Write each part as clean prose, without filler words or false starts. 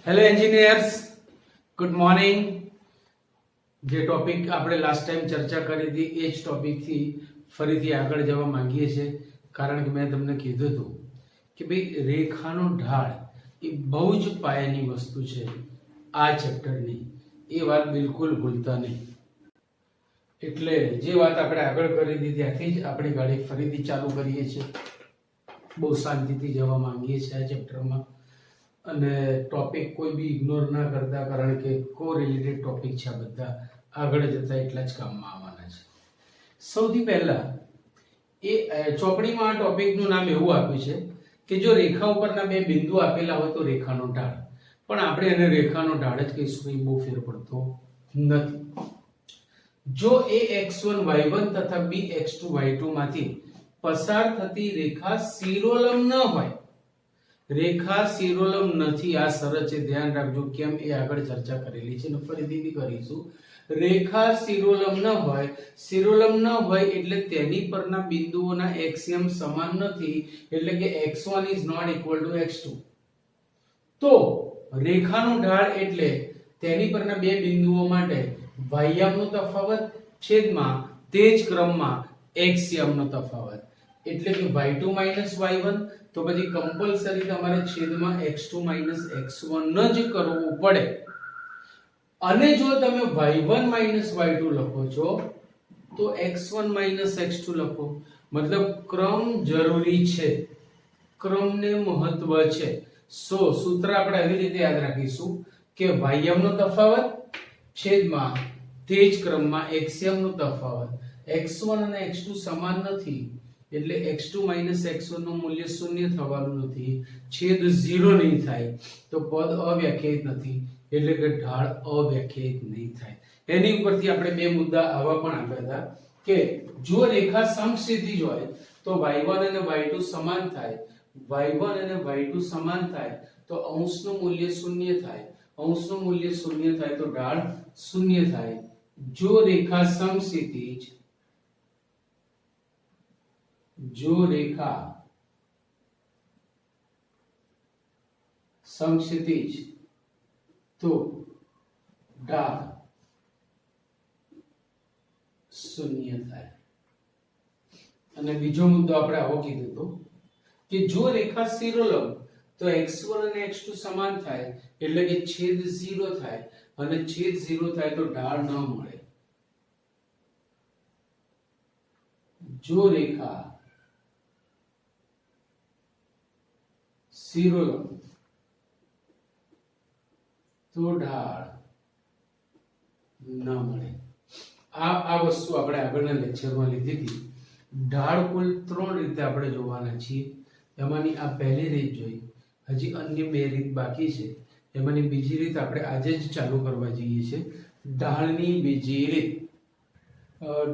Hello engineers, good morning. જે topic આપણે last time ચર્ચા કરી હતી એ જ ટોપિકથી ફરીથી આગળ જવા માંગીએ છીએ. કારણ કે મેં તમને કીધું હતું કે ભાઈ રેખાનો ઢાળ એ બહુ જ પાયાની વસ્તુ છે આ ચેપ્ટરની. એ વાત બિલકુલ ભૂલતા નહીં. એટલે જે વાત આપણે આગળ કરી હતી ત્યાંથી જ આપણી ગાડી ફરીથી ચાલુ કરીએ છીએ. બહુ શાંતિથી જવા માંગીએ છીએ આ ચેપ્ટરમાં. અને ટોપિક કોઈ બી ઇગ્નોર ના કરતા, કારણ કે કો રિલેટેડ ટોપિક છે. આ બધા આગળ જતા એટલા જ કામમાં આવવાના છે. સૌથી પહેલા એ ચોપડીમાં આ ટોપિકનું નામ એવું આપ્યું છે કે જો રેખા ઉપરના બે બિંદુ આપેલા હોય તો રેખાનો ઢાળ. પણ આપણે એને રેખાનો ઢાળ જ કહીશું, એ બહુ ફેર પડતો નથી. જો a x1 y1 તથા b x2 y2 માંથી પસાર થતી રેખા શિરોલંબ ન હોય, રેખા શિરોલંબ નથી, આ શરત છે, ધ્યાન રાખજો. કેમ એ આગળ ચર્ચા કરેલી છે ને ફરીથી બી કરીશું. રેખા શિરોલંબ ન હોય, શિરોલંબ ન હોય એટલે તેની પરના બિંદુઓના એક્સિયમ સમાન નથી, એટલે કે x1 is not equal to x2. તો રેખાનો ઢાળ એટલે તેની પરના બે બિંદુઓ માટે વાય્યામનો તફાવત છેદમાં તે જ ક્રમમાં એક્સિયમનો તફાવત. એટલે કે y2 y1, તો પછી કમ્પલસરી તમારે છેદમાં x2 x1 જ કરવું પડે. અને જો તમે y1 y2 લખો છો તો x1 x2 લખો. મતલબ ક્રમ જરૂરી છે, ક્રમને મહત્વ છે. સૂત્ર આપણે આવી રીતે યાદ રાખીશું કે વાય્યમનો તફાવત છેદમાં તે જ ક્રમમાં એક્સિયમનો તફાવત. x1 અને x2 સમાન નથી એટલે x2 x1 નું મૂલ્ય શૂન્ય થવાનું નથી, છેદ 0 નહીં થાય, તો પદ અવ્યાખ્યાયિત નથી, એટલે કે ઢાળ અવ્યાખ્યાયિત નહીં થાય. એની ઉપરથી આપણે બે મુદ્દા આવા પણ આપ્યા હતા કે જો રેખા સમક્ષિતિજ હોય તો y1 અને y2 સમાન થાય, y1 અને y2 સમાન થાય તો અંશનું મૂલ્ય શૂન્ય થાય, અંશનું મૂલ્ય શૂન્ય થાય તો ઢાળ શૂન્ય થાય. જો રેખા સમક્ષિતિજ, જો રેખા સમક્ષિતિજ તો ઢાળ શૂન્ય થાય. અને બીજો મુદ્દો આપણે આવો કીધો હતો કે જો રેખા શિરોલંબ તો x1 અને x2 સમાન થાય, એટલે કે છેદ 0 થાય, અને છેદ 0 થાય તો ઢાળ ન મળે. જો રેખા શિરોલંબ તો ઢાળ ન મળે. આ વસ્તુ આપણે આગળના લેક્ચરમાં લીધી હતી. ઢાળ કુલ 3 રીતે આપણે જોવાના છીએ. એમાંની આ પહેલી રીત જોઈ, હજી અન્ય બે રીત બાકી છે. એમાંની બીજી રીત આપણે આજે જ ચાલુ કરવા જઈએ છીએ. ઢાળની બીજી રીત.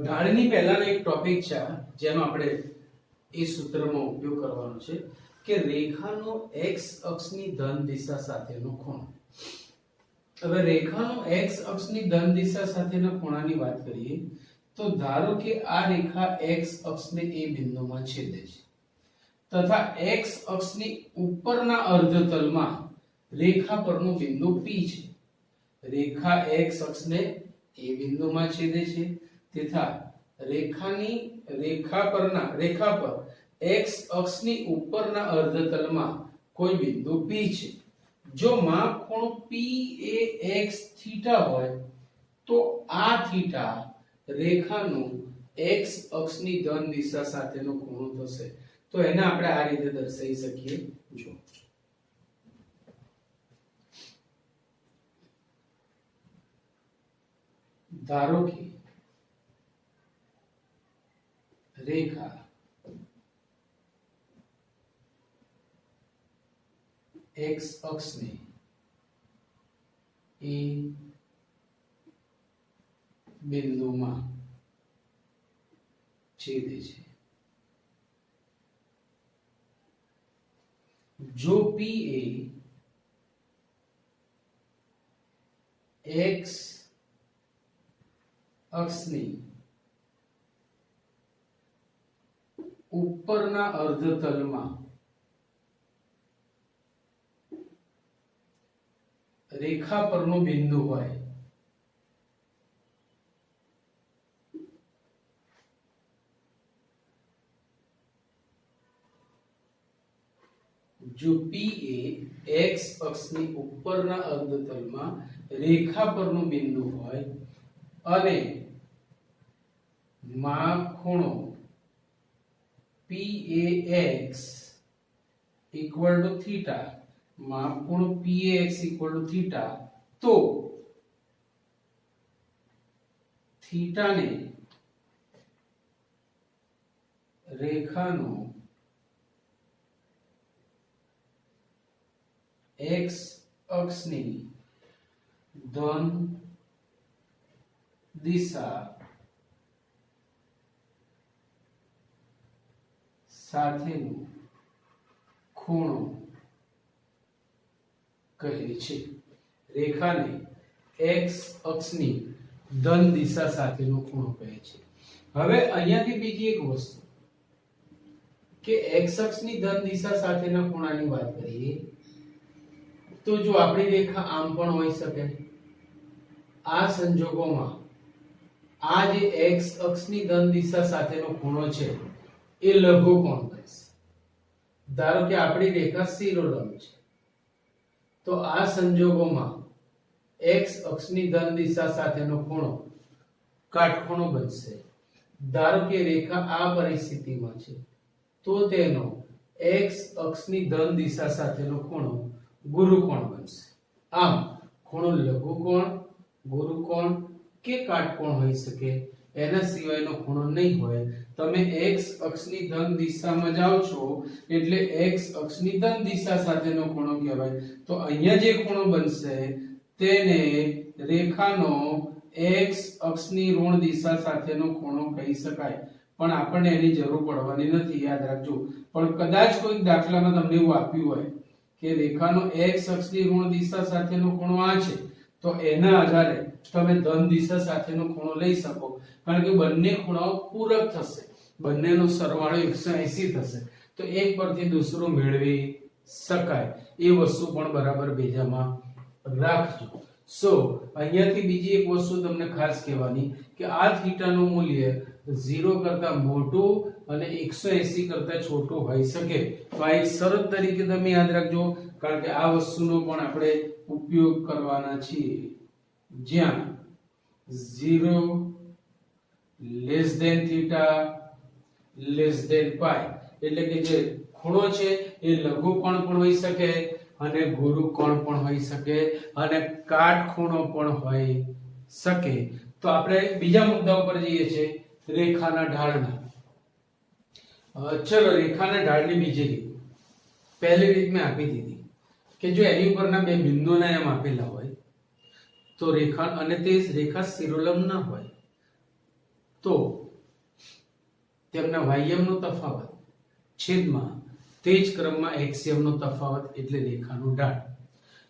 ઢાળની પહેલાનો એક ટોપિક છે જેનો આપણે એ સૂત્રમાં ઉપયોગ કરવાનો છે કે રેખાનો x અક્ષની ધન દિશા સાથેનો ખૂણો. હવે રેખાનો x અક્ષની ધન દિશા સાથેના ખૂણાની વાત કરીએ તો ધારો કે આ રેખા x અક્ષને એ બિંદુમાં છેદે છે તથા x અક્ષની ઉપરના અર્ધતલમાં રેખા પરનું બિંદુ P છે. રેખા x અક્ષને એ બિંદુમાં છેદે છે તથા રેખા પર x અક્ષની ઉપરના અર્ધતલમાં કોઈ બિંદુ P છે. જો માપ ખૂણો P એ x થીટા હોય તો આ થીટા રેખાનું x અક્ષની ધન દિશા સાથેનો ખૂણો થશે. તો એને આપણે આ રીતે દર્શાવી શકીએ. જો ધારો કે રેખા x અક્ષને એ બિંદુમાં છેદે છે. જો P એ x અક્ષની ઉપરના અર્ધતલમાં રેખા પરનું બિંદુ હોય, જો P એ x અક્ષની ઉપરના અર્ધતલમાં રેખા પરનું બિંદુ હોય અને માં ખૂણો PAX equal to theta, માં ખૂણો PAX equal to theta, તો થીટા ને રેખાનો x અક્ષની ધન દિશા સાથેનો ખૂણો કહે છે. રેખાને x અક્ષની ધન દિશા સાથેનો ખૂણો કહે છે. હવે અહીંયાથી બીજી એક વસ્તુ કે x અક્ષની ધન દિશા સાથેના ખૂણાની વાત કરીએ તો જો આપણી રેખા આમ પણ હોઈ શકે. આ સંજોગોમાં આ જે x અક્ષની ધન દિશા સાથેનો ખૂણો છે એ લઘુકોણ બનશે. ધારો કે આપણી રેખા શિરોલંબ છે તો આ સંજોગોમાં x અક્ષની ધન દિશા સાથેનો ખૂણો કાટખૂણો બનશે. ધારો કે રેખા આ પરિસ્થિતિમાં છે તો તેનો x અક્ષની ધન દિશા સાથેનો ખૂણો ગુરુકોણ બનશે. આમ ખૂણો લઘુકોણ, ગુરુકોણ કે કાટકોણ હોઈ શકે, એના સિવાયનો ખૂણો નહીં હોય. તમે x અક્ષની ધન દિશામાં જાઓ છો એટલે x અક્ષની ધન દિશા સાથેનો ખૂણો કહેવાય. તો અહીંયા જે ખૂણો બનશે તેને રેખાનો x અક્ષની ઋણ દિશા સાથેનો ખૂણો કહી શકાય. પણ આપણને એની જરૂર પડવાની નથી, યાદ રાખજો. પણ કદાચ કોઈ દાખલામાં તમને એવું આપ્યું હોય કે રેખાનો x અક્ષની ઋણ દિશા સાથેનો ખૂણો આ છે તો એના આધારે તમે ધન દિશા સાથેનો ખૂણો લઈ શકો, કારણ કે બંને ખૂણાઓ પૂરક થશે, બંનેનો સરવાળો 180 થશે તો એક પરથી દૂસરો મેળવી શકાય. એ વસ્તુ પણ બરાબર ભેજામાં રાખજો. સો અહીંયાથી બીજી એક વસ્તુ તમને ખાસ કહેવાની કે આ થીટાનું મૂલ્ય 0 કરતા મોટું અને 180 કરતા છોટું હોઈ શકે. તો આ એક શરત તરીકે તમે યાદ રાખજો, કારણ કે આ વસ્તુનો પણ આપણે ઉપયોગ કરવાના છીએ. જ્યાં 0 less than theta less than pi, એટલે કે જે ખૂણો છે એ લઘુકોણ પણ હોઈ શકે અને ગુરુકોણ પણ હોઈ શકે અને કાટખૂણો પણ હોઈ શકે. તો આપણે બીજા મુદ્દા ઉપર જઈએ છીએ, રેખાના ઢાળના. ચલો રેખાના ઢાળની બીજી રીત. પહેલી રીત મેં આપી દીધી કે જો એની ઉપરના બે બિંદુના એમ આપેલા હોય તો રેખા અને તે રેખા શિરોલંબ ના હોય તો તેમના વાય્યમનો તફાવત છેદમાં તે જ ક્રમમાં એક્સિયમનો તફાવત એટલે રેખાનું ઢાળ.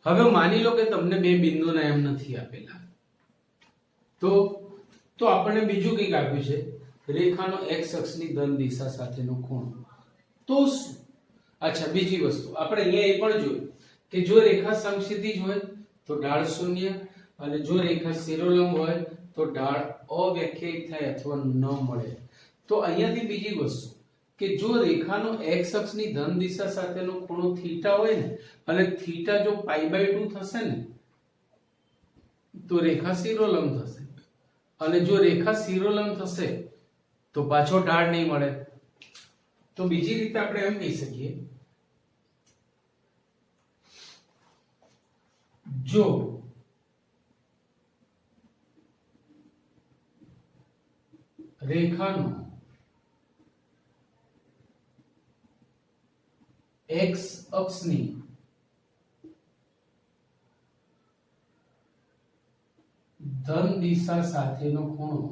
હવે માની લો કે તમને બે બિંદુના એમ નથી આપેલા તો આપણને બીજું કંઈક આપ્યું છે, રેખાનો x અક્ષની ધન દિશા સાથેનો ખૂણો. તો શું? અચ્છા, બીજી વસ્તુ આપણે અહીંયા એ પણ જોયું કે જો રેખા સમક્ષિતિજ હોય તો ઢાળ 0 અને જો રેખા શિરોલંબ હોય તો ઢાળ અવ્યાખ્યાયિત થાય અથવા ન મળે. તો અહીંયાથી બીજી વસ્તુ કે જો રેખાનો x અક્ષની ધન દિશા સાથેનો ખૂણો થીટા હોય ને અને થીટા જો π/2 થશે ને તો રેખા શિરોલંબ થશે, અને જો રેખા શિરોલંબ થશે તો પાછો ઢાળ નહીં મળે. તો બીજી રીતે આપણે એમ કહી શકીએ, જો રેખાનો x અક્ષની ધન દિશા સાથેનો ખૂણો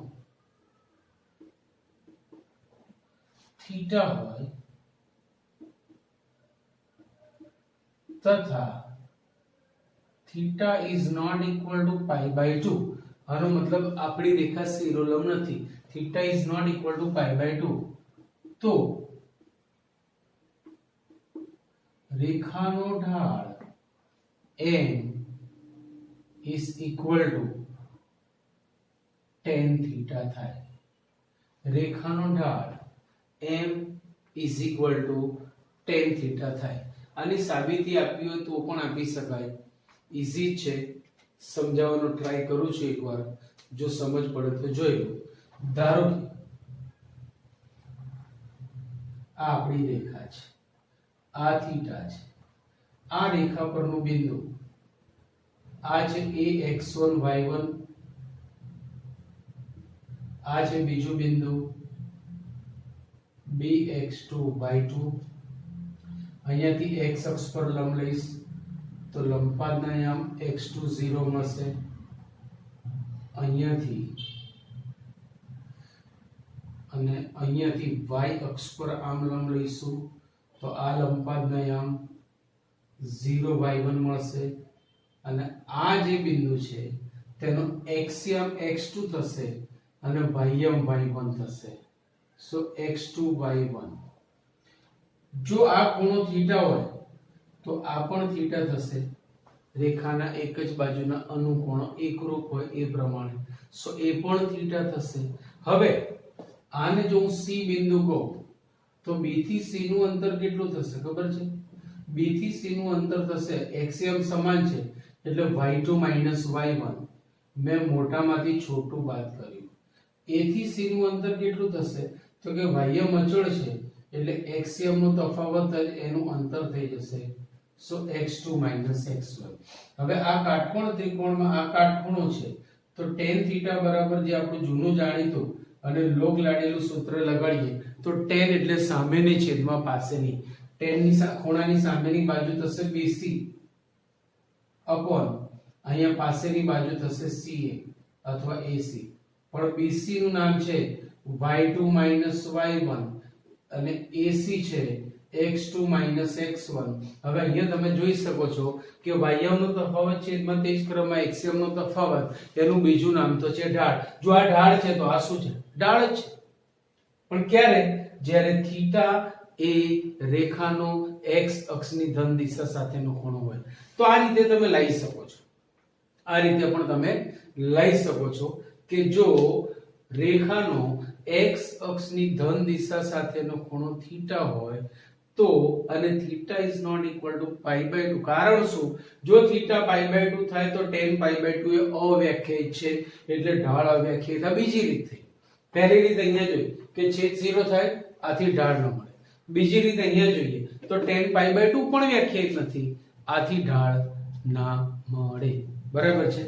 થીટા હોય તથા theta is not equal to π/2. આનો મતલબ આપણી રેખા શિરોલંબ નથી, theta is not equal to π/2, તો રેખાનો ઢાળ m is equal to tan theta થાય. રેખાનો ઢાળ m is equal to tan theta થાય. આની સાબિતી આપવી હોય તો પણ આપી શકાય. ઈઝી છે, સમજાવવાનો ટ્રાય કરું છું એકવાર, જો સમજ પડે તો જોઈ લો. ધારો કે આ આપણી રેખા છે, આ થીટા છે, આ રેખા પરનું બિંદુ આ છે ax1 y1, આ છે બીજું બિંદુ bx2 y2. અહીંયાથી x અક્ષ પર લંબ લઈશ તો લંબપાદના યામ x2 0 મળશે. અહીંયાથી અને અહીંયાથી y અક્ષ પર આમ લંબ લઈશું તો આ લંબપાદના યામ 0 y1 મળશે. અને આ જે બિંદુ છે તેનો એક્સિયમ x2 થશે અને બાહ્યમ y1 થશે. સો x2 y1. જો આ ખૂણો થીટા હોય તો આ પણ થીટા થશે. રેખાના એક જ બાજુના અનુકોણો એકરૂપ હોય એ પ્રમાણે. સો એ પણ થીટા થશે. હવે આને જો હું C બિંદુ કહું તો B થી C નું અંતર કેટલું થશે ખબર છે? B થી C નું અંતર થશે, એક્સિયમ સમાન છે એટલે y2 y1. મેં મોટામાંથી છોટું બાદ કર્યું. A થી C નું અંતર કેટલું થશે તો કે બાહ્યમ અચળ છે એટલે એક્સિયમ નો તફાવત જ એનું અંતર થઈ જશે. સો x2 x1. હવે આ કાટકોણ ત્રિકોણમાં આ કાટખૂણો છે તો tan થીટા બરાબર જે આપણું જૂનું જાણીતું અને લોગ લાડેલું સૂત્ર લગાડીએ તો tan એટલે સામેની છેદમાં પાસેની. tan ની ખૂણાની સામેની બાજુ થશે BC અપોન અહીંયા પાસેની બાજુ થશે CA અથવા AC. પણ BC નું નામ છે y2 y1 અને AC છે x2 x1. હવે અહીંયા તમે જોઈ શકો છો કે વાયમ નો તફાવત છેદમાં તે જ ક્રમમાં એક્સિયમ નો તફાવત, એનું બીજું નામ તો છે ઢાળ. જો આ ઢાળ છે તો આ શું છે? ઢાળ જ છે. પણ ક્યારે? જ્યારે થીટા એ રેખાનો x અક્ષની ધન દિશા સાથેનો ખૂણો હોય. તો આ રીતે તમે લઈ શકો છો. આ રીતે પણ તમે લઈ શકો છો કે જો રેખાનો x અક્ષની ધન દિશા સાથેનો ખૂણો થીટા હોય તો અને theta is not equal to π/2. કારણ શું? જો થીટા π/2 થાય તો tan π/2 એ અવ્યાખ્યાયિત છે એટલે ઢાળ અવ્યાખ્યાયિત. આ બીજી રીત થઈ. પહેલી રીત અહીંયા જોઈ કે છેદ 0 થાય આથી ઢાળ ન મળે. બીજી રીત અહીંયા જોઈએ તો tan π/2 પણ વ્યાખ્યાયિત નથી, આથી ઢાળ ના મળે. બરાબર છે?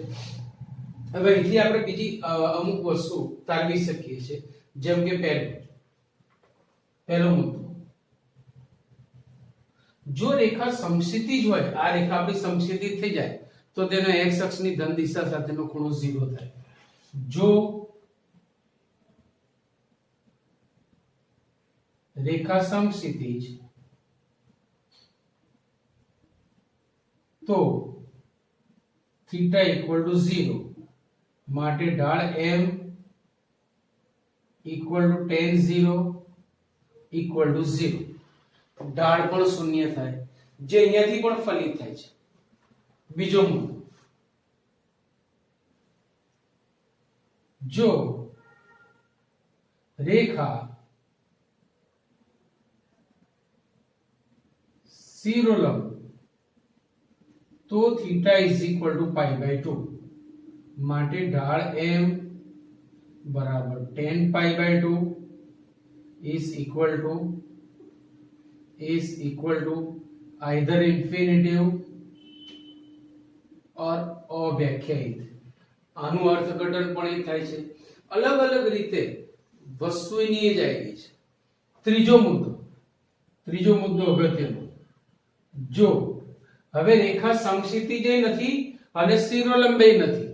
હવે અહીંથી આપણે બીજી અમુક વસ્તુ તારવી શકીએ છીએ. જેમ કે પહેલો મુદ્દો, જો રેખા સમક્ષિતિજ હોય, આ રેખા આપણી સમક્ષિતિજ થઈ જાય તો તેનો x અક્ષની ધન દિશા સાથેનો ખૂણો 0 થાય. જો રેખા સમક્ષિતિજ તો થીટા ઇક્વલ ટુ 0 માટે ઢાળ m equal to tan 0 equal to 0. ઢાળ પણ શૂન્ય થાય, જે અહીંયાથી પણ ફલિત થાય છે. બીજો મુદ્દો, જો રેખા શિરોલંબ તો થીટા ઇઝ ઇક્વલ ટુ π/2 માટે ઢાળ m બરાબર tan π/2 is equal to either infinitive or અવ્યાખ્યાયિત. આનું અર્થઘટન પણ એ થાય છે. અલગ અલગ રીતે વસ્તુની એ જાય છે. ત્રીજો મુદ્દો અગત્યનો, જો હવે રેખા સમક્ષિતિજય નથી અને શિરોલંબે નથી.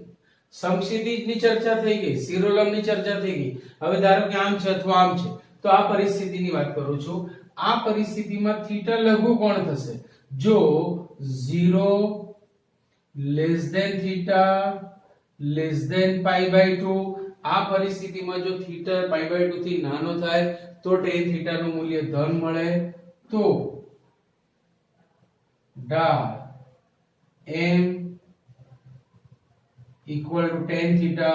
સમક્ષિતિજની ચર્ચા થઈ ગઈ, શિરોલંબની ચર્ચા થઈ ગઈ. હવે ધારો કે આમ છે અથવા આમ છે તો આ પરિસ્થિતિની વાત કરું છું. આ પરિસ્થિતિમાં થીટા લઘુ કોણ થશે? જો 0 less than theta less than π/2. આ પરિસ્થિતિમાં જો થીટા π/2 થી નાનો થાય તો tan થીટા નું મૂલ્ય ધન મળે. તો ઢાળ m equal to tan theta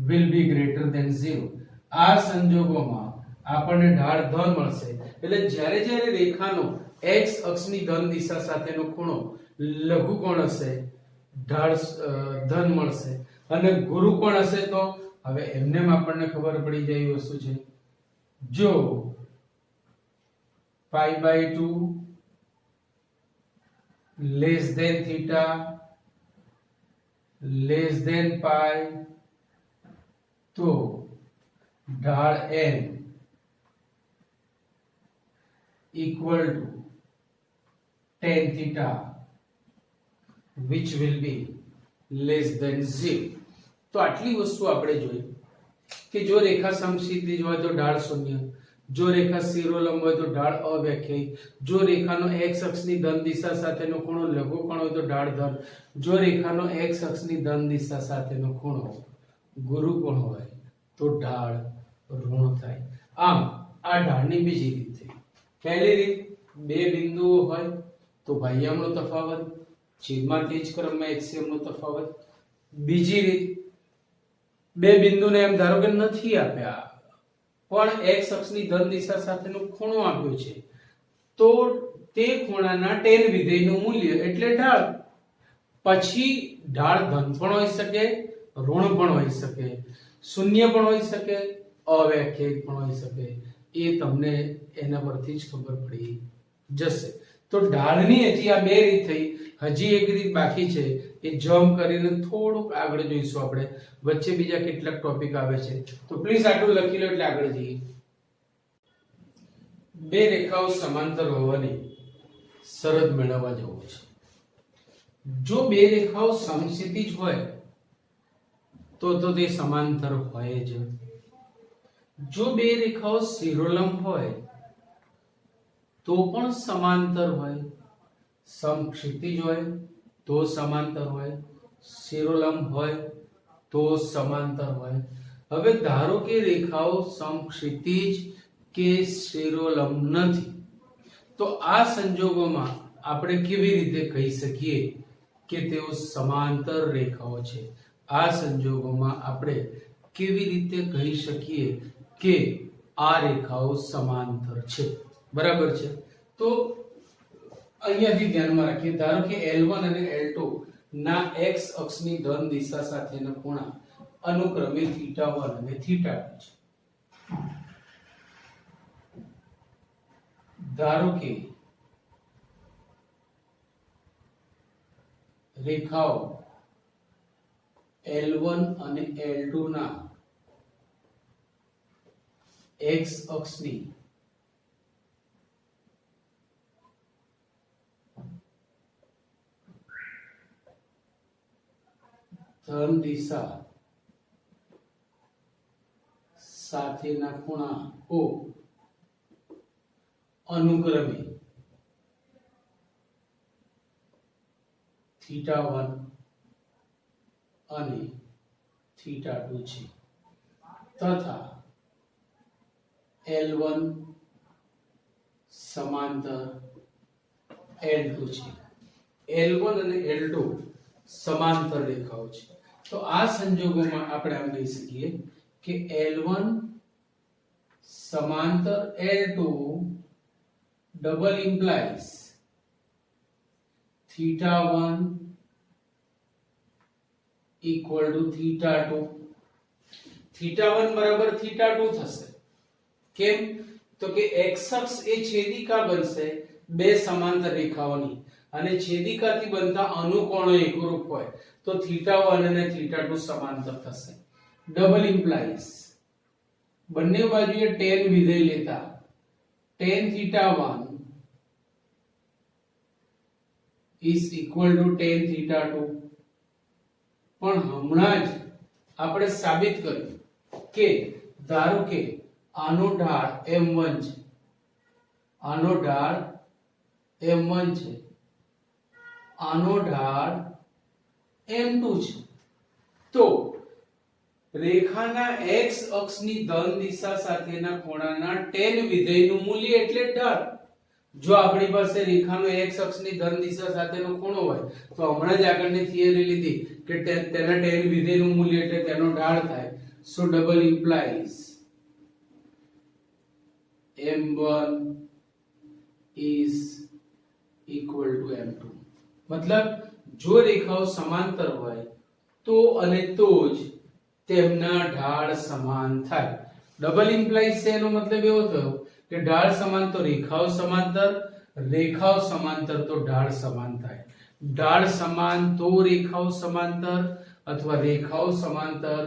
will be greater than 0. આ સંજોગોમાં આપણને ઢાળ ધન મળશે. એટલે જ્યારે જ્યારે રેખાનો x અક્ષની ધન દિશા સાથેનો ખૂણો લઘુકોણ હશે ઢાળ ધન મળશે, અને ગુરુકોણ હશે તો હવે એમને આપણને ખબર પડી જાય એ વસ્તુ છે, જો π/2 less than theta less than pi તો ઢાળ n equal to tan theta which will be less than 0. તો આટલી વસ્તુ આપણે જોઈ કે જો રેખા સમક્ષિતિજ હોય તો ઢાળ શૂન્ય, જો રેખા શિરોલંબ હોય તો ઢાળ અવ્યાખ્યાયિત, જો રેખાનો x અક્ષની ધન દિશા સાથેનો ખૂણો લઘુકોણ હોય તો ઢાળ ધન, જો રેખાનો x અક્ષની ધન દિશા સાથેનો ખૂણો ગુરુકોણ હોય તો ઢાળ ઋણ થાય. આમ આ ઢાળની બીજી રીત થઈ. પહેલી રીત બે બિંદુઓ હોય તો બાહ્યાંકનો તફાવત છેદમાં તે જ ક્રમમાં HCM નો તફાવત. બીજી રીત બે બિંદુને એમ ધારો કે નથી આપ્યા પણ x અક્ષની ધન દિશા સાથેનો ખૂણો આપ્યો છે તો તે ખૂણાના tan વિધેયનું મૂલ્ય એટલે ઢાળ. પછી ઢાળ ધન પણ હોઈ શકે, ઋણ પણ હોઈ શકે, શૂન્ય પણ હોઈ શકે, અવ્યાખ્યાયિત પણ હોઈ શકે. એ તમને એના પરથી જ ખબર પડી જશે. તો ઢાળની હજી આ બે રીત થઈ, હજી એક રીત બાકી છે, એ જમ્પ કરીને થોડુંક આગળ જોઈશું આપણે. વચ્ચે બીજા કેટલાક ટોપિક આવે છે તો પ્લીઝ આટલું લખી લો એટલે આગળ જઈએ. બે રેખાઓ સમાંતર હોવાની શરત મેળવવા જવું છે. જો બે રેખાઓ સમક્ષિતિજ હોય તો તે સમાંતર હોય જ. જો બે રેખાઓ શિરોલંબ હોય તો પણ સમાંતર હોય. સમક્ષિતિજ હોય તો સમાંતર હોય, શિરોલંબ હોય તો સમાંતર હોય. હવે ધારો કે રેખાઓ સમક્ષિતિજ કે શિરોલંબ નથી તો આ સંજોગોમાં આપણે કેવી રીતે કહી શકીએ કે તેઓ સમાંતર રેખાઓ છે? આ સંજોગોમાં આપણે કેવી રીતે કહી શકીએ કે આ રેખાઓ સમાંતર છે? બરાબર છે. તો અહીંયાથી ધ્યાનમાં રાખીએ, ધારો કે L1 અને L2 ના x અક્ષની ધન દિશા સાથેના ખૂણા અનુક્રમે θ1 અને θ2 છે. ધારો કે રેખાઓ L1 અને L2 ના x અક્ષની ધન દિશા સાથેના ખૂણાઓ અનુક્રમે θ1 અને θ2 છે તથા L1 સમાંતર L2 છે. L1 અને L2 સમાંતર રેખાઓ છે. તો આ સંજોગોમાં આપણે આમ કહી શકીએ કે L1 સમાંતર L2 double implies θ1 equal to θ2. θ1 બરાબર θ2 થશે. કેમ? તો કે x અક્ષ એ છેદિકા બનશે બે સમાંતર રેખાઓની, અને છેદિકાથી બનતા અનુકોણો એકરૂપ હોય તો θ1 અને θ2 સમાંતર થશે. ડબલ ઇમ્પ્લાઇઝ બંને બાજુએ tan વિધેય લેતા tan θ1 is equal to tan θ2. પણ હમણાં જ આપણે સાબિત કર્યું કે ધારો કે આનો ઢાળ m1 છે, આનો ઢાળ m1 છે, આનો ઢાળ m2 છે, તો રેખાના x અક્ષની ધન દિશા સાથેના ખૂણાના tan વિધેયનું મૂલ્ય એટલે ઢાળ. જો આપણી પાસે રેખાનો x અક્ષની ધન દિશા સાથેનો ખૂણો હોય તો હમણાં જ આગળની થિયરી લીધી કે તેના tan વિધેયનું મૂલ્ય એટલે તેનો ઢાળ થાય. So double implies m1 is equal to m2. મતલબ જો રેખાઓ સમાંતર હોય તો અને તો જ તેમના ઢાળ સમાન થાય. ડબલ ઇમ્પ્લાઇઝ છે એનો મતલબ એવો થયો કે ઢાળ સમાન તો રેખાઓ સમાંતર, રેખાઓ સમાંતર તો ઢાળ સમાન થાય. ઢાળ સમાન તો રેખાઓ સમાંતર અથવા રેખાઓ સમાંતર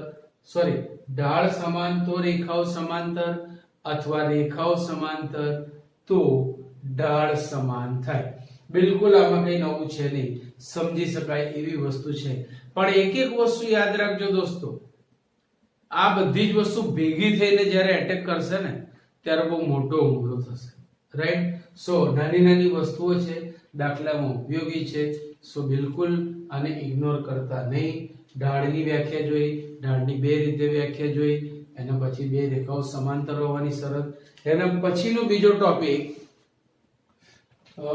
ઢાળ સમાન તો રેખાઓ સમાંતર અથવા રેખાઓ સમાંતર તો ઢાળ સમાન થાય. બિલકુલ આમાં કઈ નવું છે નહીં, સમજી શકાય એવી વસ્તુ છે. પણ એક એક વસ્તુ યાદ રાખજો દોસ્તો, આ બધી જ વસ્તુ ભેગી થઈને જ્યારે એટેક કરશે ને ત્યારે બહુ મોટો હુમલો થશે. રાઈટ? સો નાની નાની વસ્તુઓ છે, દાખલામાં ઉપયોગી છે. સો બિલકુલ આને ઇગ્નોર કરતા નહીં. ઢાળની વ્યાખ્યા જોઈ, ઢાળની બે રીતે વ્યાખ્યા જોઈ, એના પછી બે રેખાઓ સમાંતર હોવાની શરત. એના પછીનો બીજો ટોપિક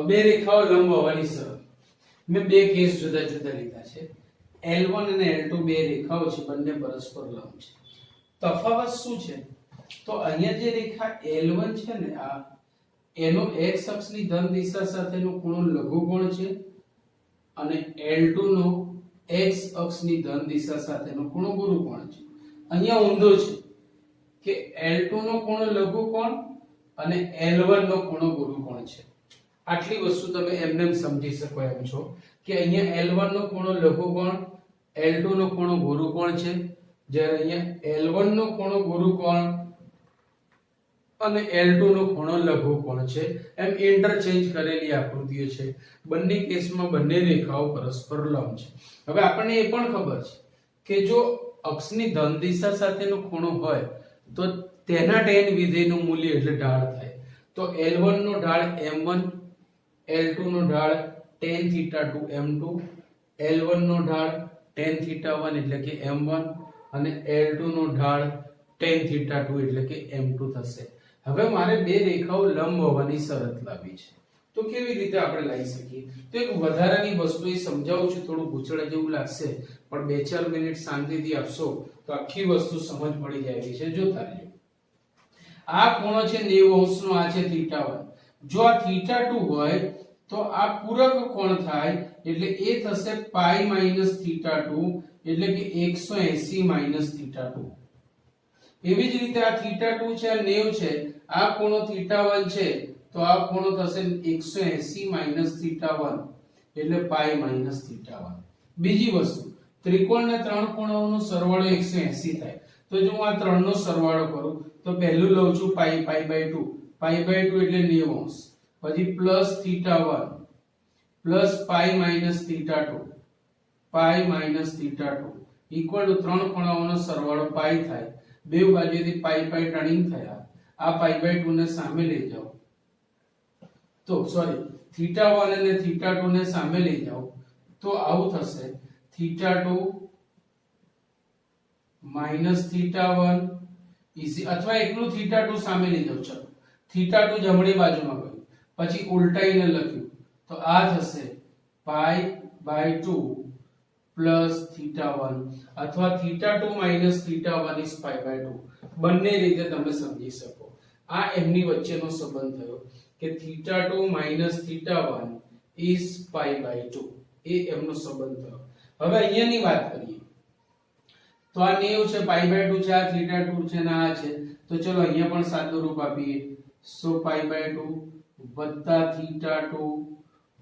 બે રેખાઓ લંબ હોવાની શરત. મેં બે કેસ જુદા જુદા લીધા છે. L1 અને L2 બે રેખાઓ છે, બંને પરસ્પર લંબ છે. તફાવત શું છે? તો અહીંયા જે રેખા L1 છે ને, આ એનો x અક્ષની ધન દિશા સાથેનો ખૂણો લઘુકોણ છે અને L2 નો x અક્ષની ધન દિશા સાથેનો ખૂણો ગુરુકોણ છે. અહીંયા ઊંધો છે કે L2 નો ખૂણો લઘુકોણ અને L1 નો ખૂણો ગુરુકોણ છે. આટલી વસ્તુ તમે એમને સમજી શકો એમ છો કે અહીંયા L1 નો ખૂણો લઘુકોણ, L2 નો ખૂણો ગુરુકોણ છે, જ્યારે અહીંયા L1 નો ખૂણો ગુરુકોણ અને L2 નો ખૂણો લઘુકોણ છે. એમ ઇન્ટરચેન્જ કરેલી આકૃતિઓ છે. બંને કેસમાં બંને રેખાઓ પરસ્પર લંબ છે. હવે આપણને એ પણ ખબર છે કે જો અક્ષની ધન દિશા સાથેનો ખૂણો હોય તો તેના tan વિધેયનું મૂલ્ય એટલે ઢાળ થાય. તો L1 નો ઢાળ m1, L2 નો ઢાળ tan θ2 m2, L1 નો ઢાળ tan θ1 એટલે કે m1 અને L2 નો ઢાળ tan θ2 એટલે કે m2 થશે. હવે મારે બે રેખાઓ લંબ હોવાની શરત લાવવી છે. તો કેવી રીતે આપણે લાવી શકીએ? તો એક વધારાની વસ્તુ એ સમજાવું છું, થોડું ગૂંચળા જેવું લાગશે પણ 2-4 મિનિટ શાંતિથી આપશો તો આખી વસ્તુ સમજ પડી જાય એવી છે. જોતા રહેજો. આ ખૂણો છે 90 અંશનો, આ છે θ1. જો આ θ2 હોય તો આ પૂરક કોણ થાય એટલે એ થશે પાઈ માઈનસ θ2 એટલે કે 180 માઈનસ θ2. એવી જ રીતે આ θ2 છે, આ 90 છે, આ ખૂણો θ1 છે તો આ ખૂણો થશે 180 માઈનસ θ1 એટલે પાઈ માઈનસ θ1. બીજી વસ્તુ, ત્રિકોણના ત્રણ ખૂણાઓનો સરવાળો 180 થાય. તો જો હું આ ત્રણનો સરવાળો કરું તો પહેલું લઉં છું પાઈ, પાઈ/2, પાઈ/2 એટલે 90 અંશ, પછી plus θ1 plus pi minus θ2, pi minus θ2 equal to ત્રણ ખૂણાઓનો સરવાળો પાઈ થાય. બે બાજુથી પાઈ પાઈ ટર્નિંગ થયા. આ પાઈ/2 ને સામે લઈ જાઓ તો સોરી θ1 અને θ2 ને સામે લઈ જાઓ તો આવું થશે θ2 માઈનસ θ1 ઇઝી, અથવા એકલું θ2 સામે લઈ જાઓ. ચલો θ2 જમણી બાજુમાં ગયું, પછી ઉલટાઈને લખ્યું તો આ થશે પાઈ/2 પ્લસ θ1 અથવા θ2 માઈનસ θ1 ઇઝ પાઈ/2. બંને રીતે તમે સમજી શકો. આ એમની વચ્ચેનો સંબંધ થયો કે θ2 માઈનસ θ1 ઇઝ પાઈ/2. એ એમનો સંબંધ થયો. હવે અહીંયાની વાત કરીએ તો આ 90 છે, પાઈ/2 છે, આ θ2 છે ને આ છે. તો ચલો અહીંયા પણ સાદું રૂપ આપીએ. સો પાઈ/2 વત્તા θ2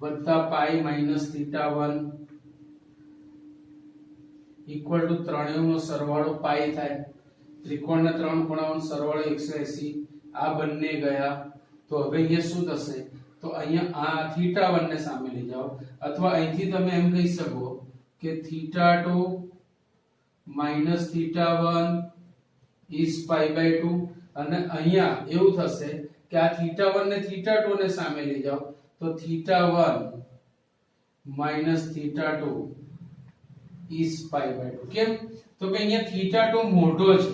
વત્તા પાઈ માઈનસ θ1 ઇક્વલ ટુ ત્રણેયનો સરવાળો પાઈ થાય. ત્રિકોણના ત્રણ ખૂણાઓનો સરવાળો 180. આ બંને ગયા તો હવે અહીંયા શું થશે? તો અહીંયા આ θ1 ને સામે લઈ જાઓ, અથવા અહીંથી તમે એમ કહી શકો કે θ2 માઈનસ θ1 ઇઝ પાઈ/2. અને અહીંયા એવું થશે કે આ θ1 ને θ2 ને સામે લઈ જાઓ તો θ1 માઈનસ θ2 ઇઝ પાઈ/2. કેમ? તો કે અહીંયા θ2 મોટો છે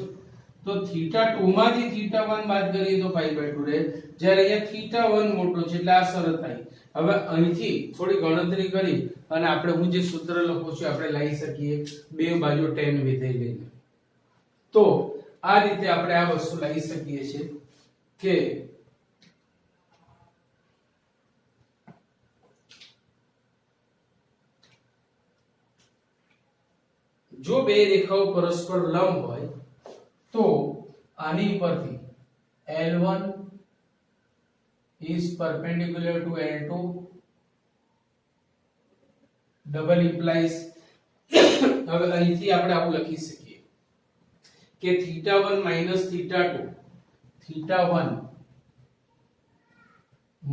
તો θ2 માંથી θ1 બાદ કરીએ તો π/2 રહે, જ્યારે અહીંયા θ1 મોટો છે એટલે આ શરત આવી. હવે અહીંથી થોડી ગણતરી કરી અને આપણે હું જે સૂત્ર લખું છું આપણે લઈ શકીએ બે બાજુ tan વિધેય લઈને. તો આ રીતે આપણે આ વસ્તુ લઈ શકીએ છીએ કે જો બે રેખાઓ પરસ્પર લંબ હોય તો આની પરથી L1 is perpendicular to L2 double implies હવે અહીંથી આપણે આવું લખી શકીએ કે θ1 minus θ2 θ1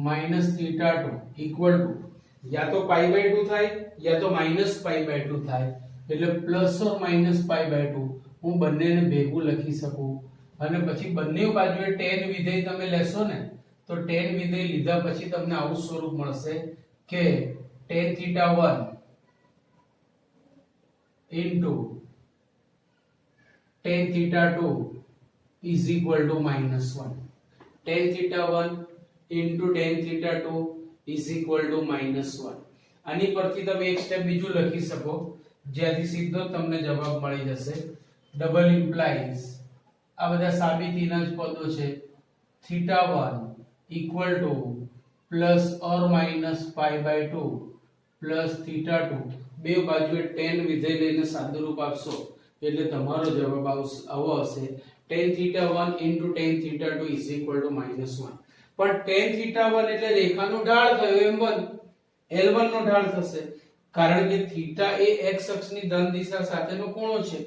minus θ2 equal to या तो π/2 થાય या तो -π/2 થાય, એટલે પ્લસ ઓર માઈનસ π/2 હું બંનેને ભેગું લખી શકું અને પછી બંને બાજુએ tan વિધેય તમે લેશો ને તો tan વિધેય લીધા પછી તમને આવું સ્વરૂપ મળશે કે tan θ1 into tan θ2 is equal to -1. tan θ1 into tan θ2 is equal to -1. આની પરથી તમે એક સ્ટેપ બીજું લખી શકો જ્યાંથી સીધો તમને જવાબ મળી જશે. ડબલ ઇમ્પ્લાઇઝ આ બધા સાબિતીના જ પદો છે. θ1 equal to plus or minus π/2 plus θ2 બે બાજુએ tan વિધેય લઈને સાદુરૂપ આપશો એટલે તમારો જવાબ આવો હશે tan θ1 into tan θ2 is equal to -1. પણ tan θ1 એટલે રેખાનો ઢાળ થયો m1 L1 નો ઢાળ થશે કારણ કે થીટા એ x અક્ષની ધન દિશા સાથેનો ખૂણો છે,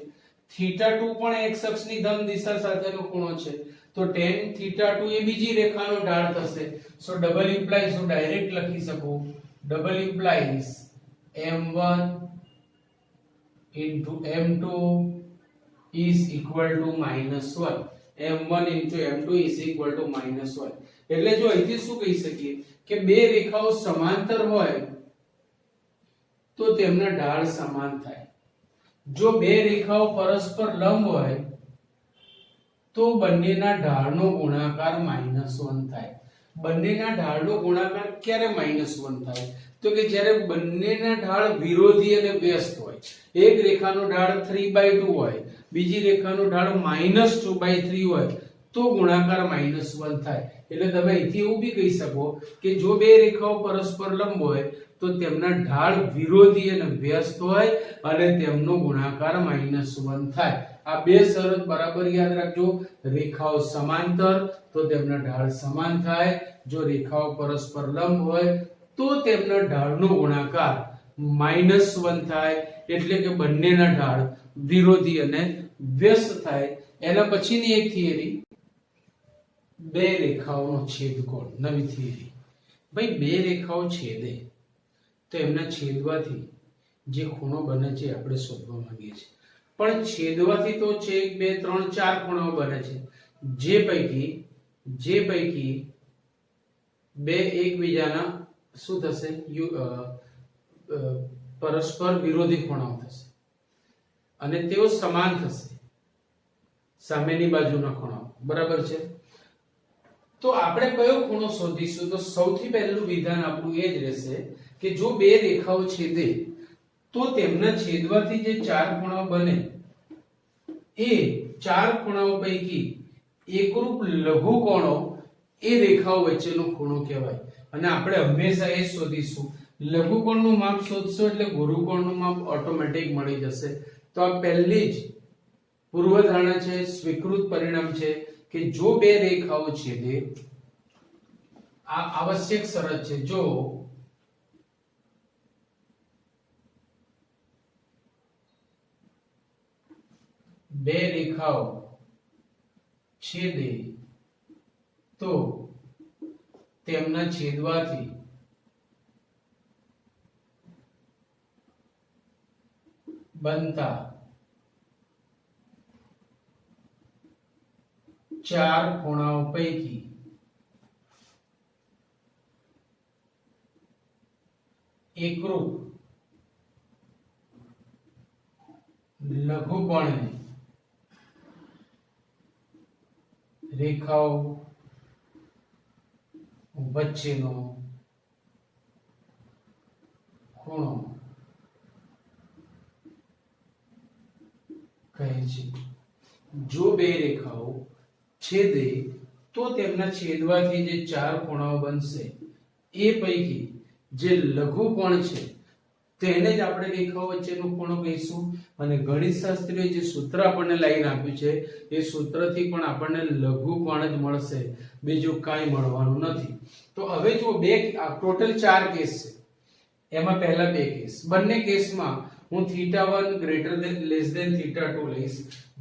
θ2 પણ x અક્ષની ધન દિશા સાથેનો ખૂણો છે, તો tan θ2 એ બીજી રેખાનો ઢાળ થશે. સો ડબલ ઇમ્પ્લાઇઝ હું ડાયરેક્ટ લખી શકું double implies m1 into m2 is equal to -1. m1 into m2 is equal to -1. એટલે જો અહીંથી શું કહી શકીએ કે બે રેખાઓ સમાંતર હોય તો તેમના ઢાળ સમાન થાય. જો બે રેખાઓ પરસ્પર લંબ હોય તો બંનેના ઢાળનો ગુણાકાર -1 થાય. બંનેના ઢાળનો ગુણાકાર ક્યારે -1 થાય તો કે જ્યારે બંનેના ઢાળ વિરોધી અને વ્યસ્ત હોય. એક રેખાનો ઢાળ 3/2 હોય, બીજી રેખાનો ઢાળ -2/3 હોય તો ગુણાકાર -1 થાય. એટલે તમે અહીંથી એવું બી કહી શકો કે જો બે રેખાઓ પરસ્પર લંબ હોય તો તેમના ઢાળ વિરોધી અને વ્યસ્ત હોય અને તેમનો ગુણાકાર -1 થાય. આ બે શરત બરાબર યાદ રાખજો. રેખાઓ સમાંતર તો તેમના ઢાળ સમાન થાય, જો રેખાઓ પરસ્પર લંબ હોય તો તેમના ઢાળનો ગુણાકાર -1 થાય, એટલે કે બંનેના ઢાળ વિરોધી અને વ્યસ્ત થાય. એના પછીની એક થિયરી બે રેખાઓનો છેદકોણ, નવી થિયરી. ભાઈ બે રેખાઓ છેદે તો એમના છેદવાથી જે ખૂણો બને છે આપણે શોધવા માંગીએ છીએ. પણ છેદવાથી તો છે 1 2 3 4 ખૂણાઓ બને છે, જે પૈકી બે એકબીજાના શું થશે પરસ્પર વિરોધી ખૂણાઓ થશે અને તેઓ સમાન થશે સામેની બાજુના ખૂણાઓ. બરાબર છે. તો આપણે કયો ખૂણો શોધીશું તો સૌથી પહેલું વિધાન આપણું એ જ રહેશે કે જો બે રેખાઓ છેદે તો તેમના છેદવાથી જે ચાર ખૂણાઓ બને એ ચાર ખૂણાઓ પૈકી એકરૂપ લઘુકોણો એ રેખાઓ વચ્ચેનો ખૂણો કહેવાય. અને આપણે હંમેશા એ શોધીશું લઘુકોણનું માપ શોધશો એટલે ગુરુકોણનું માપ ઓટોમેટિક મળી જશે. તો આ પહેલી જ પૂર્વધારણા છે, સ્વીકૃત પરિણામ છે કે જો બે રેખાઓ છેદે, આ આવશ્યક શરત છે, જો બે રેખાઓ છેદે તો તેમના છેદવાથી બનતા ચાર ખૂણાઓ પૈકી એકરૂપ લઘુકોણને રેખાઓ વચ્ચેનો ખૂણો કહે છે. જો બે રેખાઓ છેદે તો તેમના છેદવાથી જે ચાર ખૂણાઓ બનશે એ પૈકી જે લઘુકોણ છે તેને જ આપણે રેખાઓ વચ્ચેનો ખૂણો કહીશું. અને ગણિતશાસ્ત્રીએ જે સૂત્ર આપણને લાઈન આપ્યું છે એ સૂત્રથી પણ આપણને લઘુકોણ જ મળશે, બીજું કાંઈ મળવાનું નથી. તો હવે જો બે ટોટલ 4 કેસ છે, એમાં પહેલા બે કેસ, બંને કેસમાં હું θ1 ગ્રેટર ધેન લેસ ધેન θ2 લઈશ.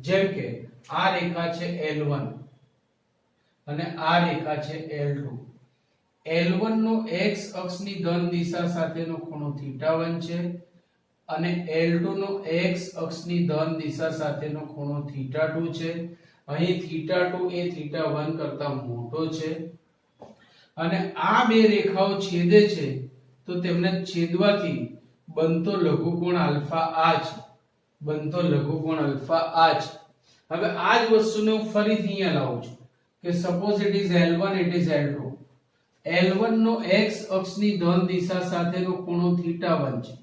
જેમ કે આ રેખા છે L1 અને આ રેખા છે L2. L1 નો x અક્ષની ધન દિશા સાથેનો ખૂણો θ1 છે અને L2 નો x અક્ષની ધન દિશા સાથેનો ખૂણો θ2 છે. અહીં θ2 એ θ1 કરતા મોટો છે અને આ બે રેખાઓ છેદે છે તો તેમને છેદવાથી બનતો લઘુકોણ આલ્ફા આ છે, બનતો લઘુકોણ આલ્ફા આ છે. હવે આ જ વસ્તુને હું ફરીથી અહીંયા લાવું છું કે suppose it is L1, it is L2. L1 નો x અક્ષની ધન દિશા સાથેનો ખૂણો θ1 છે,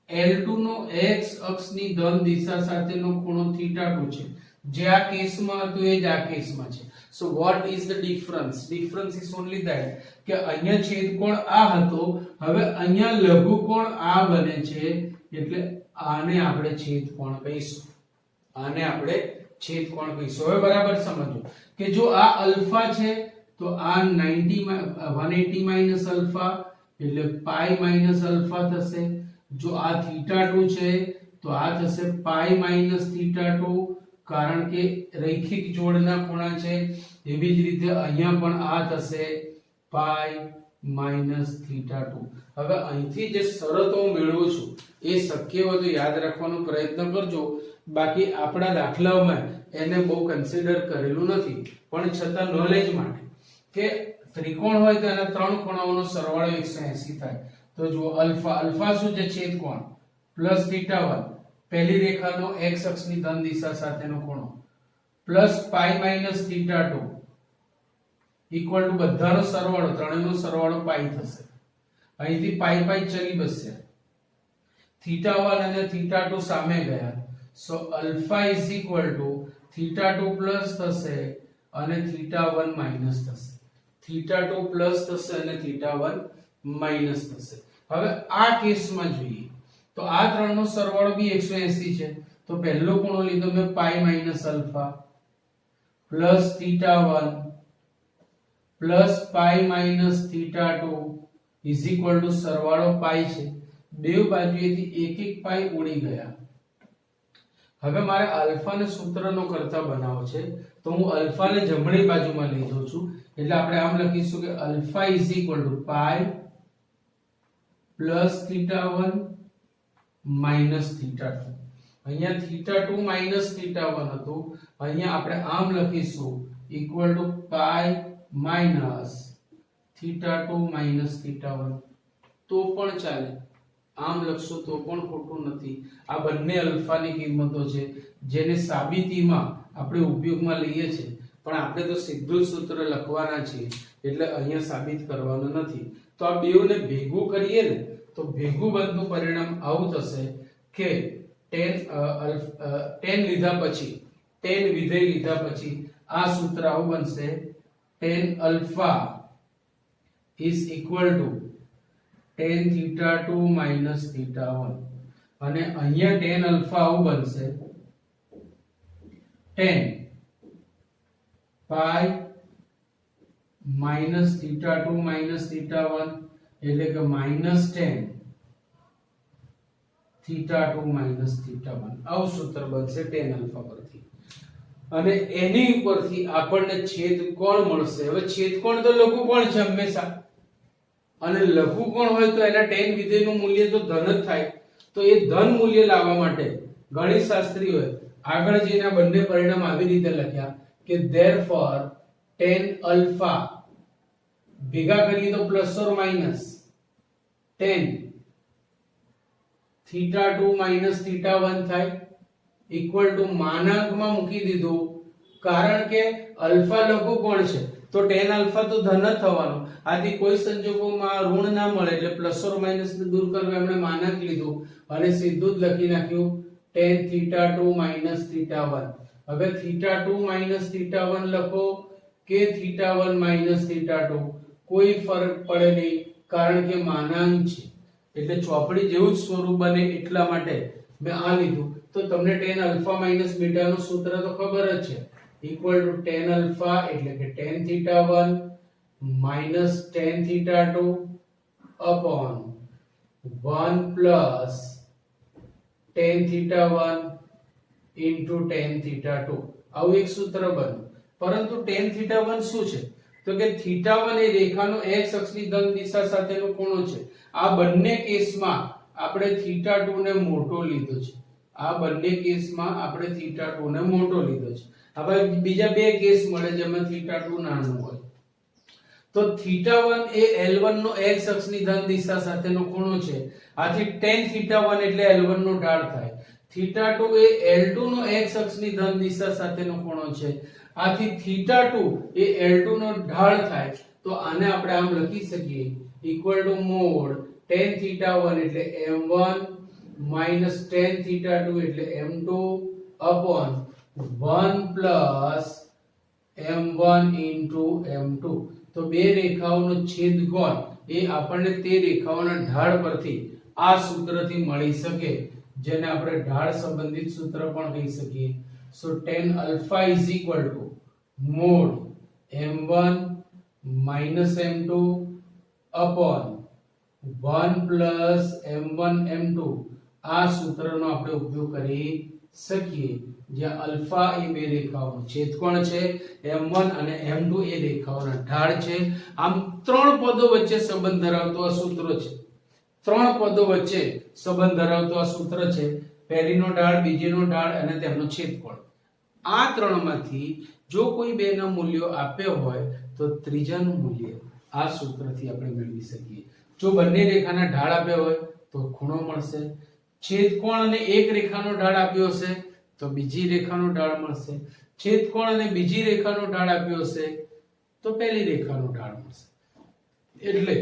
L2 નો x અક્ષની ધન દિશા સાથેનો ખૂણો θ2 છે. જે આ કેસમાં હતું એ જ આ કેસમાં છે. So what is the difference? Difference is only that કે અહીંયા છેદકોણ આ હતો, હવે અહીંયા લઘુકોણ આ બને છે, એટલે આને આપણે છેદકોણ કહીશું, આને આપણે છેદકોણ કહીશું. હવે બરાબર સમજો કે જો આ અલ્ફા છે તો આ 180 માઈનસ અલ્ફા એટલે પાઈ માઈનસ અલ્ફા થશે. જો આ θ2 છે તો આ થશે પાઈ માઈનસ θ2, કારણ કે રૈખિક જોડના ખૂણા છે. એવી જ રીતે અહીંયા પણ આ થશે પાઈ માઈનસ θ2. હવે અહીંથી જે શરતો હું મેળવું છું એ શક્ય હોય તો યાદ રાખવાનો પ્રયત્ન કરજો, બાકી આપણા દાખલાઓમાં એને બહુ કન્સિડર કરેલું નથી, પણ છતાં નોલેજ માટે કે ત્રિકોણ હોય તો એના ત્રણ ખૂણાઓનો સરવાળો 180 થાય. તો જો અલ્ફા, અલ્ફા શું છે? છેદકોણ પ્લસ θ1, પહેલી રેખાનો x અક્ષની ધન દિશા સાથેનો ખૂણો, plus pi minus θ2 equal to બધાનો સરવાળો, ત્રણેયનો સરવાળો પાઈ થશે. અહીંથી પાઈ પાઈ ચલી બસશે, θ1 અને θ2 સામે ગયા, so alpha is equal to θ2 plus થશે અને θ1 માઈનસ થશે, θ2 પ્લસ થશે અને θ1 માઈનસ થશે. હવે આ કેસમાં જોઈએ તો આ ત્રણનો સરવાળો બી 180 છે, તો પહેલો ખૂણો લીધો મેં pi minus alpha plus θ1 plus pi minus θ2 is equal to સરવાળો પાઈ છે, બે બાજુએથી એક એક પાઈ ઉડી ગયા. હવે મારે આલ્ફાને સૂત્રનો કરતા બનાવો છે, તો હું આલ્ફાને જમણી બાજુમાં લઈ જાઉં છું, એટલે આપણે આમ લખીશું કે alpha is equal to pi plus θ1 minus θ2. અહીંયા θ2 માઈનસ θ1 હતું, અહીંયા આપણે આમ લખીશું equal to pi minus θ2 minus θ1. તો પણ ચાલે, આમ લખશો તો પણ ખોટું નથી. આ બંને અલ્ફાની કિંમતો છે જેને સાબિતીમાં આપણે ઉપયોગમાં લઈએ છીએ, પણ આપણે તો સીધું જ સૂત્ર લખવાના છીએ, એટલે અહીંયા સાબિત કરવાનું નથી. તો આ બેઉને ભેગું કરીએ ને તો ભેગું બનતું પરિણામ આવું થશે કે tan લીધા પછી, tan વિધેય લીધા પછી આ સૂત્ર આવું બનશે, tan alpha is equal to tan θ2 minus θ1. અને અહીંયા tan અલ્ફા આવું બનશે, tan પાઈ minus θ2 minus θ1 એટલે કે minus tan θ2 minus θ1. આવું સૂત્ર બનશે tan અલ્ફા પરથી. અને એની ઉપરથી આપણને છેદકોણ મળશે. હવે છેદકોણ તો લઘુકોણ છે હંમેશા, અને લઘુકોણ હોય તો એના tan વિધેયનું મૂલ્ય તો ધન જ થાય. તો એ ધન મૂલ્ય લાવવા માટે ગણિતશાસ્ત્રીઓએ આગળ જઈને બંને પરિણામ આવી રીતે લખ્યા કે therefore tan અલ્ફા ભેગા કરીએ તો plus or minus tan θ2 minus θ1 થાય, ઇક્વલ ટુ માનાંકમાં મૂકી દીધું કારણ કે અલ્ફા લઘુકોણ છે તો tan આલ્ફા તો ધન જ થવાનો, આથી કોઈ સંજોગોમાં ઋણ ના મળે એટલે પ્લસ ઓર માઈનસ ને દૂર કરવા એમણે માનક લીધું અને સીધું જ લખી નાખ્યું tan θ2 minus θ1. હવે θ2 minus θ1 લખો કે θ1 minus θ2 કોઈ ફરક પડે નહીં કારણ કે માનાંક છે એટલે ચોપડી જેવું જ સ્વરૂપ બને એટલા માટે મેં આ લીધું. તો તમને tan આલ્ફા minus બીટા નું સૂત્ર તો ખબર જ છે, equal to tan આલ્ફા એટલે કે tan θ1 minus tan θ2 upon 1 plus tan θ1 into tan θ2. આવું એક સૂત્ર બન્યું. પરંતુ tan θ1 શું છે તો કે θ1 એ રેખાનો x અક્ષની ધન દિશા સાથેનો ખૂણો છે. આ બંને કેસમાં આપણે θ2 ને મોટો લીધો છે. આ બંને કેસમાં આપણે θ2 ને મોટો લીધો છે. હવે બીજા બે કેસ મળે જેમાં θ2 નાનું હોય. તો θ1 એ L1 નો x અક્ષની ધન દિશા સાથેનો ખૂણો છે. આથી tan θ1 એટલે L1 નો ઢાળ થાય. θ2 એ L2 નો x અક્ષની ધન દિશા સાથેનો ખૂણો છે. આથી θ2 એ L2 નો ઢાળ થાય. તો આને આપણે આમ લખી શકીએ equal to mod tan θ1 એટલે m1 minus tan θ2 એટલે m2 upon 1 plus m1 into m2. તો બે રેખાઓનો છેદકોણ એ આપણને તે રેખાઓના ઢાળ પરથી આ સૂત્રથી મળી શકે, જેને આપણે ઢાળ સંબંધિત સૂત્ર પણ કહી શકીએ. સો tan alpha is equal to mod m1 minus m2 upon 1 plus m1 m2. આ સૂત્રનો આપણે ઉપયોગ કરી શકીએ જ્યાં અલ્ફા એ બે રેખાઓનો છેદકોણ છે, m1 અને m2 એ રેખાઓના ઢાળ છે. આમ ત્રણ પદો વચ્ચે સંબંધ ધરાવતો આ સૂત્ર છે. ત્રણ પદો વચ્ચે સંબંધ ધરાવતો આ સૂત્ર છે. પહેલીનો ઢાળ, બીજીનો ઢાળ અને તેમનો છેદકોણ. આ ત્રણમાંથી જો કોઈ બેના મૂલ્યો આપ્યો હોય તો ત્રીજાનું મૂલ્ય આ સૂત્રથી આપણે મેળવી શકીએ. જો બંને રેખાના ઢાળ આપ્યા હોય તો ખૂણો મળશે. છેદકોણ અને એક રેખાનો ઢાળ આપ્યો હશે તો બીજી રેખાનો ઢાળ મળશે. છેદકોણ અને બીજી રેખાનો ઢાળ આપ્યો હશે તો પહેલી રેખાનો ઢાળ મળશે. એટલે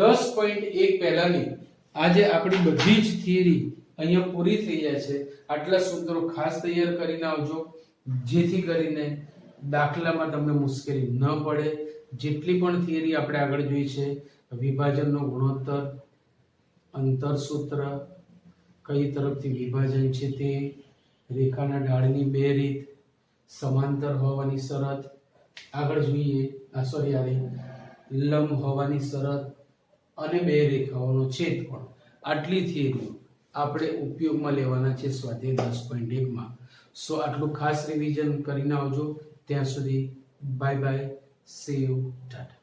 10.1 પહેલાની આજે આપણી બધી જ થિયરી અહીંયા પૂરી થઈ જાય છે. આટલા સૂત્રો ખાસ તૈયાર કરીને આવજો જેથી કરીને દાખલામાં તમને મુશ્કેલી ન પડે. જેટલી પણ થિયરી આપણે આગળ જોઈ છે, વિભાજનનો ગુણોત્તર, અંતર સૂત્ર, કઈ તરફથી વિભાજન છે તે, રેખાના ઢાળની બે રીત, સમાંતર હોવાની શરત, આગળ જોઈએ લંબ હોવાની શરત અને બે રેખાઓનો છેદકોણ. આટલી થિયરીઓ આપણે ઉપયોગમાં લેવાના છે સ્વાધ્યાય 10.1 માં. સો આટલું ખાસ રિવિઝન કરીને આવજો. ત્યાં સુધી bye bye, C you, Tata.